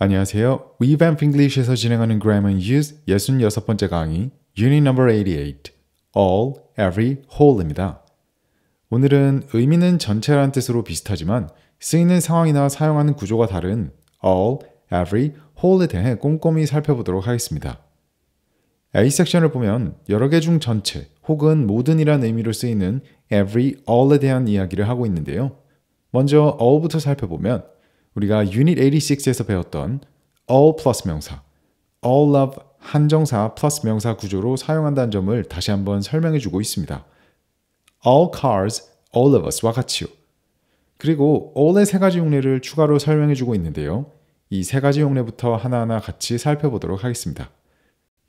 안녕하세요. Revamp English에서 진행하는 Grammar and Use 66번째 강의 Unit Number 88 All, Every, Whole입니다. 오늘은 의미는 전체라는 뜻으로 비슷하지만 쓰이는 상황이나 사용하는 구조가 다른 All, Every, Whole에 대해 꼼꼼히 살펴보도록 하겠습니다. A 섹션을 보면 여러 개 중 전체 혹은 모든이란 의미로 쓰이는 Every, All에 대한 이야기를 하고 있는데요. 먼저 All부터 살펴보면 우리가 Unit 86에서 배웠던 all 플러스 명사, all of 한정사 플러스 명사 구조로 사용한다는 점을 다시 한번 설명해주고 있습니다. all cars, all of us와 같이요. 그리고 all의 세 가지 용례를 추가로 설명해주고 있는데요. 이 세 가지 용례부터 하나하나 같이 살펴보도록 하겠습니다.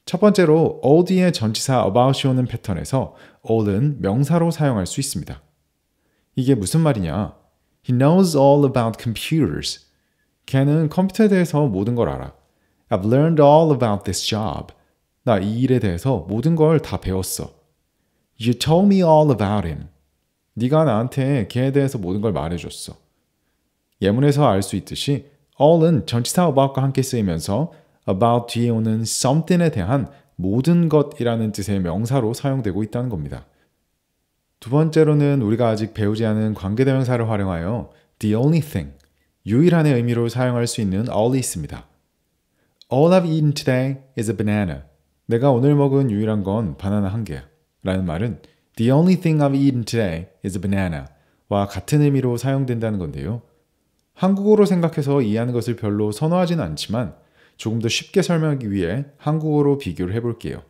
첫 번째로 all 뒤에 전치사 about이 오는 패턴에서 all은 명사로 사용할 수 있습니다. 이게 무슨 말이냐? He knows all about computers. 걔는 컴퓨터에 대해서 모든 걸 알아. I've learned all about this job. 나 이 일에 대해서 모든 걸 다 배웠어. You told me all about him. 네가 나한테 걔에 대해서 모든 걸 말해줬어. 예문에서 알 수 있듯이 all은 전치사 about과 함께 쓰이면서 about 뒤에 오는 something에 대한 모든 것이라는 뜻의 명사로 사용되고 있다는 겁니다. 두 번째로는 우리가 아직 배우지 않은 관계대명사를 활용하여 the only thing, 유일한의 의미로 사용할 수 있는 all이 있습니다. All I've eaten today is a banana. 내가 오늘 먹은 유일한 건 바나나 한 개야. 라는 말은 the only thing I've eaten today is a banana 와 같은 의미로 사용된다는 건데요. 한국어로 생각해서 이해하는 것을 별로 선호하지는 않지만 조금 더 쉽게 설명하기 위해 한국어로 비교를 해볼게요.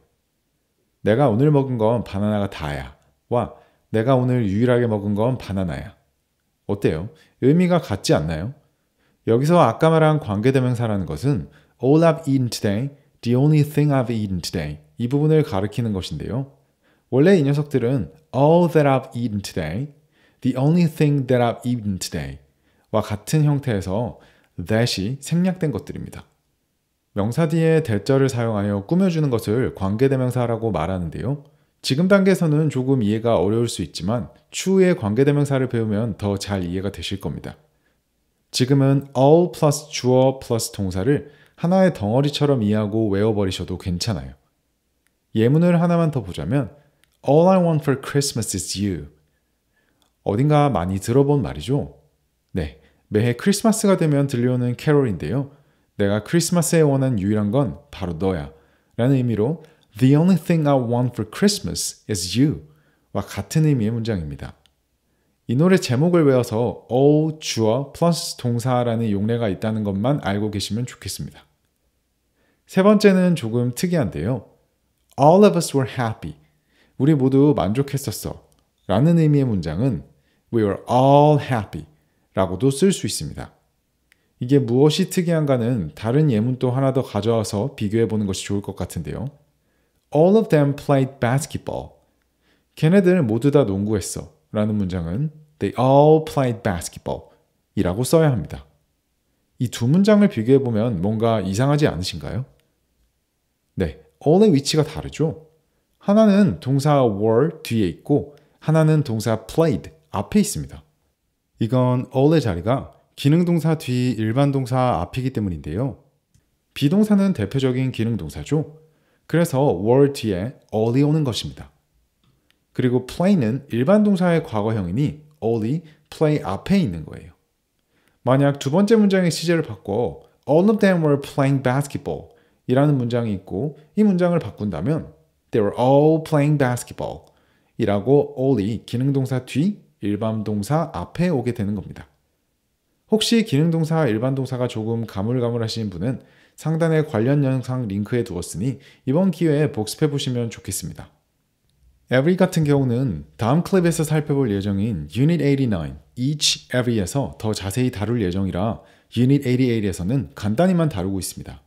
내가 오늘 먹은 건 바나나가 다야 와 내가 오늘 유일하게 먹은 건 바나나야. 어때요? 의미가 같지 않나요? 여기서 아까 말한 관계대명사라는 것은 all I've eaten today, the only thing I've eaten today 이 부분을 가리키는 것인데요. 원래 이 녀석들은 all that I've eaten today, the only thing that I've eaten today 와 같은 형태에서 that이 생략된 것들입니다. 명사 뒤에 대절을 사용하여 꾸며주는 것을 관계대명사라고 말하는데요. 지금 단계에서는 조금 이해가 어려울 수 있지만 추후에 관계대명사를 배우면 더 잘 이해가 되실 겁니다. 지금은 all 플러스 주어 플러스 동사를 하나의 덩어리처럼 이해하고 외워버리셔도 괜찮아요. 예문을 하나만 더 보자면 All I want for Christmas is you. 어딘가 많이 들어본 말이죠? 네, 매해 크리스마스가 되면 들려오는 캐롤인데요. 내가 크리스마스에 원한 유일한 건 바로 너야 라는 의미로 The only thing I want for Christmas is you 와 같은 의미의 문장입니다. 이 노래 제목을 외워서 all 주어 플러스 동사라는 용례가 있다는 것만 알고 계시면 좋겠습니다. 세 번째는 조금 특이한데요. All of us were happy. 우리 모두 만족했었어 라는 의미의 문장은 We were all happy 라고도 쓸 수 있습니다. 이게 무엇이 특이한가는 다른 예문 또 하나 더 가져와서 비교해보는 것이 좋을 것 같은데요. All of them played basketball. 걔네들 모두 다 농구했어 라는 문장은 They all played basketball 이라고 써야 합니다. 이 두 문장을 비교해보면 뭔가 이상하지 않으신가요? 네, all의 위치가 다르죠? 하나는 동사 were 뒤에 있고 하나는 동사 played 앞에 있습니다. 이건 all의 자리가 기능동사 뒤 일반동사 앞이기 때문인데요. 비동사는 대표적인 기능동사죠. 그래서 were 뒤에 all이 오는 것입니다. 그리고 play는 일반동사의 과거형이니 all이 play 앞에 있는 거예요. 만약 두 번째 문장의 시제를 바꿔 all of them were playing basketball 이라는 문장이 있고 이 문장을 바꾼다면 They were all playing basketball 이라고 all이 기능동사 뒤 일반동사 앞에 오게 되는 겁니다. 혹시 기능동사, 일반동사가 조금 가물가물하신 분은 상단에 관련 영상 링크해 두었으니 이번 기회에 복습해 보시면 좋겠습니다. Every 같은 경우는 다음 클립에서 살펴볼 예정인 Unit 89, Each, Every에서 더 자세히 다룰 예정이라 Unit 88에서는 간단히만 다루고 있습니다.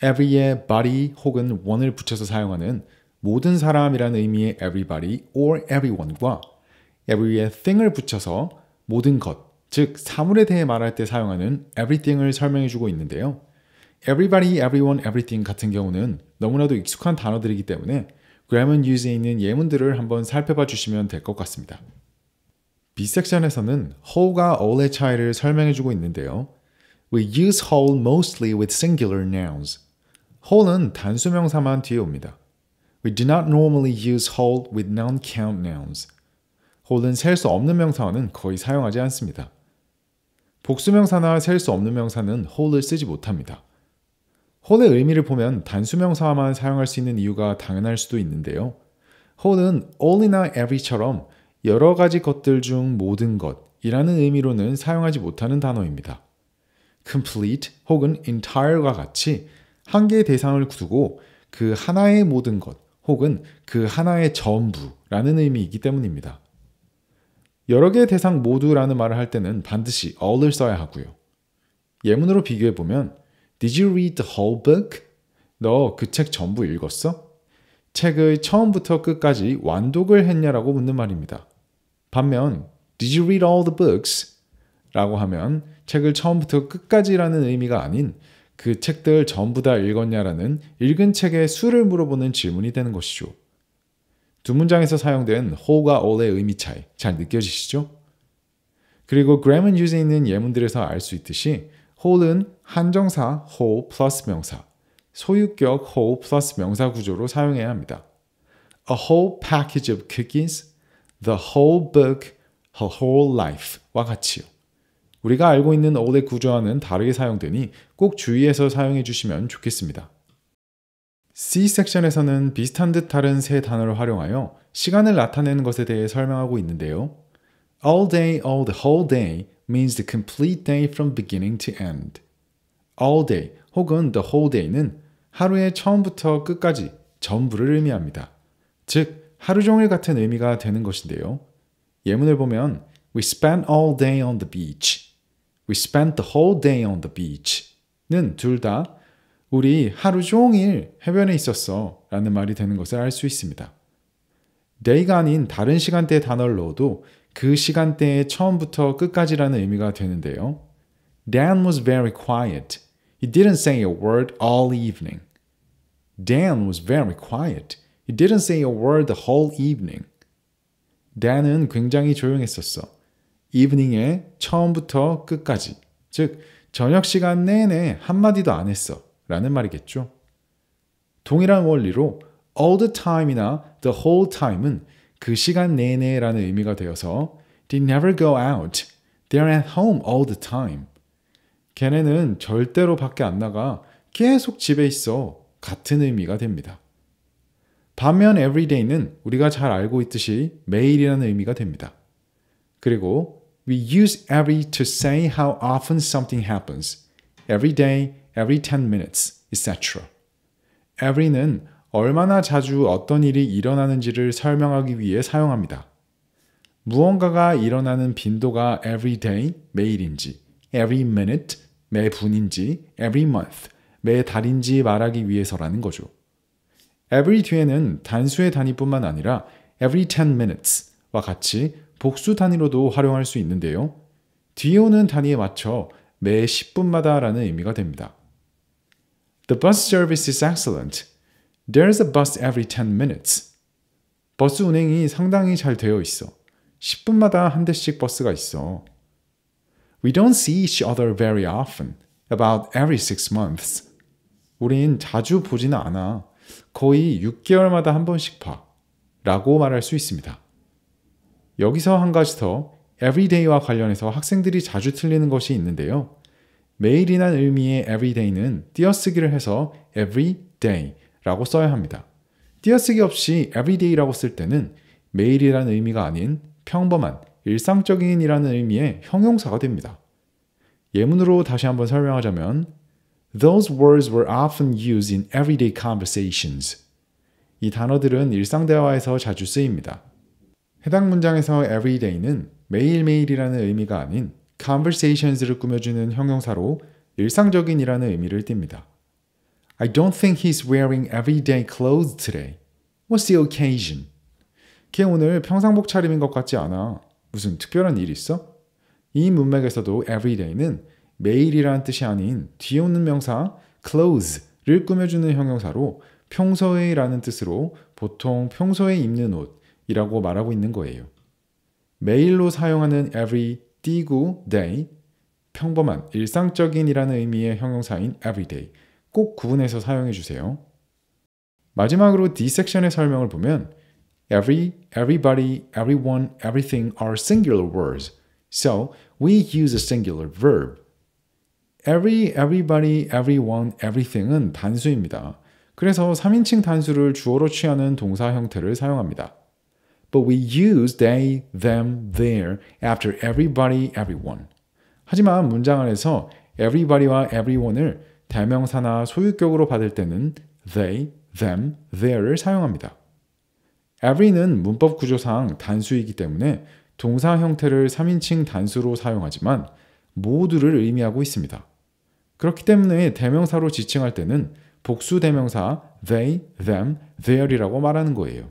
Every에 body 혹은 one을 붙여서 사용하는 모든 사람이라는 의미의 everybody or everyone과 every에 thing을 붙여서 모든 것, 즉 사물에 대해 말할 때 사용하는 everything을 설명해주고 있는데요. everybody, everyone, everything 같은 경우는 너무나도 익숙한 단어들이기 때문에 Grammar and Use에 있는 예문들을 한번 살펴봐 주시면 될 것 같습니다. B 섹션에서는 whole가 all의 차이를 설명해주고 있는데요. We use whole mostly with singular nouns. whole은 단수명사만 뒤에 옵니다. We do not normally use whole with non-count nouns. whole은 셀 수 없는 명사어는 거의 사용하지 않습니다. 복수명사나 셀 수 없는 명사는 whole을 쓰지 못합니다. whole의 의미를 보면 단수명사만 사용할 수 있는 이유가 당연할 수도 있는데요. whole은 all이나 every처럼 여러 가지 것들 중 모든 것이라는 의미로는 사용하지 못하는 단어입니다. complete 혹은 entire과 같이 한 개의 대상을 두고 그 하나의 모든 것 혹은 그 하나의 전부라는 의미이기 때문입니다. 여러 개의 대상 모두라는 말을 할 때는 반드시 all을 써야 하고요. 예문으로 비교해보면 Did you read the whole book? 너 그 책 전부 읽었어? 책의 처음부터 끝까지 완독을 했냐라고 묻는 말입니다. 반면 Did you read all the books? 라고 하면 책을 처음부터 끝까지라는 의미가 아닌 그 책들 전부 다 읽었냐라는 읽은 책의 수를 물어보는 질문이 되는 것이죠. 두 문장에서 사용된 whole과 all의 의미 차이 잘 느껴지시죠? 그리고 grammar use에 있는 예문들에서 알 수 있듯이 whole은 한정사 whole 플러스 명사, 소유격 whole 플러스 명사 구조로 사용해야 합니다. A whole package of cookies, the whole book, her whole life와 같이요. 우리가 알고 있는 all의 구조와는 다르게 사용되니 꼭 주의해서 사용해 주시면 좋겠습니다. C 섹션에서는 비슷한 듯 다른 세 단어를 활용하여 시간을 나타내는 것에 대해 설명하고 있는데요. All day, all the whole day means the complete day from beginning to end. All day 혹은 the whole day는 하루의 처음부터 끝까지 전부를 의미합니다. 즉, 하루 종일 같은 의미가 되는 것인데요. 예문을 보면 We spent all day on the beach. We spent the whole day on the beach. 는 둘 다 우리 하루 종일 해변에 있었어 라는 말이 되는 것을 알 수 있습니다. day가 아닌 다른 시간대의 단어를 넣어도 그 시간대의 처음부터 끝까지라는 의미가 되는데요. Dan was very quiet. He didn't say a word all evening. Dan was very quiet. He didn't say a word the whole evening. Dan은 굉장히 조용했었어. evening의 처음부터 끝까지, 즉 저녁 시간 내내 한마디도 안 했어 라는 말이겠죠. 동일한 원리로 all the time이나 the whole time은 그 시간 내내라는 의미가 되어서 They never go out. They're at home all the time. 걔네는 절대로 밖에 안 나가 계속 집에 있어 같은 의미가 됩니다. 반면 everyday는 우리가 잘 알고 있듯이 매일이라는 의미가 됩니다. 그리고 we use every to say how often something happens. Every day, every 10 minutes, etc. every는 얼마나 자주 어떤 일이 일어나는지를 설명하기 위해 사용합니다. 무언가가 일어나는 빈도가 every day, 매일인지, every minute, 매 분인지, every month, 매 달인지 말하기 위해서라는 거죠. every 뒤에는 단수의 단위뿐만 아니라 every 10 minutes와 같이 복수 단위로도 활용할 수 있는데요. 뒤에 오는 단위에 맞춰 매 10분마다 라는 의미가 됩니다. The bus service is excellent. There's a bus every 10 minutes. 버스 운행이 상당히 잘 되어 있어. 10분마다 한 대씩 버스가 있어. We don't see each other very often. About every 6 months. 우린 자주 보지는 않아. 거의 6개월마다 한 번씩 봐. 라고 말할 수 있습니다. 여기서 한 가지 더 everyday와 관련해서 학생들이 자주 틀리는 것이 있는데요. 매일이란 의미의 everyday는 띄어쓰기를 해서 everyday 라고 써야 합니다. 띄어쓰기 없이 everyday라고 쓸 때는 매일이란 의미가 아닌 평범한, 일상적인이라는 의미의 형용사가 됩니다. 예문으로 다시 한번 설명하자면 Those words were often used in everyday conversations. 이 단어들은 일상 대화에서 자주 쓰입니다. 해당 문장에서 everyday는 매일매일이라는 의미가 아닌 conversations를 꾸며주는 형용사로 일상적인이라는 의미를 띱니다. I don't think he's wearing everyday clothes today. What's the occasion? 걔 오늘 평상복 차림인 것 같지 않아. 무슨 특별한 일 있어? 이 문맥에서도 everyday는 매일이라는 뜻이 아닌 뒤에 오는 명사 clothes를 꾸며주는 형용사로 평소에라는 뜻으로 보통 평소에 입는 옷이라고 말하고 있는 거예요. 매일로 사용하는 every 띄고 day, 평범한, 일상적인이라는 의미의 형용사인 everyday. 꼭 구분해서 사용해 주세요. 마지막으로 D 섹션의 설명을 보면 every, everybody, everyone, everything are singular words. So we use a singular verb. every, everybody, everyone, everything은 단수입니다. 그래서 3인칭 단수를 주어로 취하는 동사 형태를 사용합니다. But we use they, them, their after everybody, everyone. 하지만 문장 안에서 everybody와 everyone을 대명사나 소유격으로 받을 때는 they, them, their를 사용합니다. every는 문법 구조상 단수이기 때문에 동사 형태를 3인칭 단수로 사용하지만 모두를 의미하고 있습니다. 그렇기 때문에 대명사로 지칭할 때는 복수 대명사 they, them, their이라고 말하는 거예요.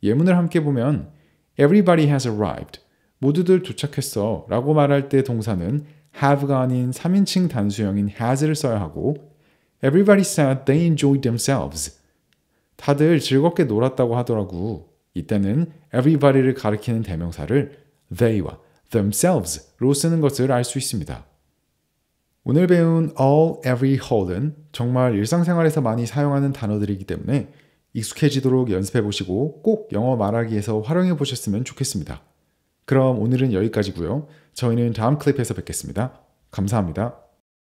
예문을 함께 보면 Everybody has arrived. 모두들 도착했어 라고 말할 때 동사는 have가 아닌 3인칭 단수형인 has를 써야 하고 Everybody said they enjoyed themselves. 다들 즐겁게 놀았다고 하더라고. 이때는 everybody를 가리키는 대명사를 they와 themselves로 쓰는 것을 알 수 있습니다. 오늘 배운 all, every, whole은 정말 일상생활에서 많이 사용하는 단어들이기 때문에 익숙해지도록 연습해 보시고 꼭 영어 말하기에서 활용해 보셨으면 좋겠습니다. 그럼 오늘은 여기까지고요. 저희는 다음 클립에서 뵙겠습니다. 감사합니다.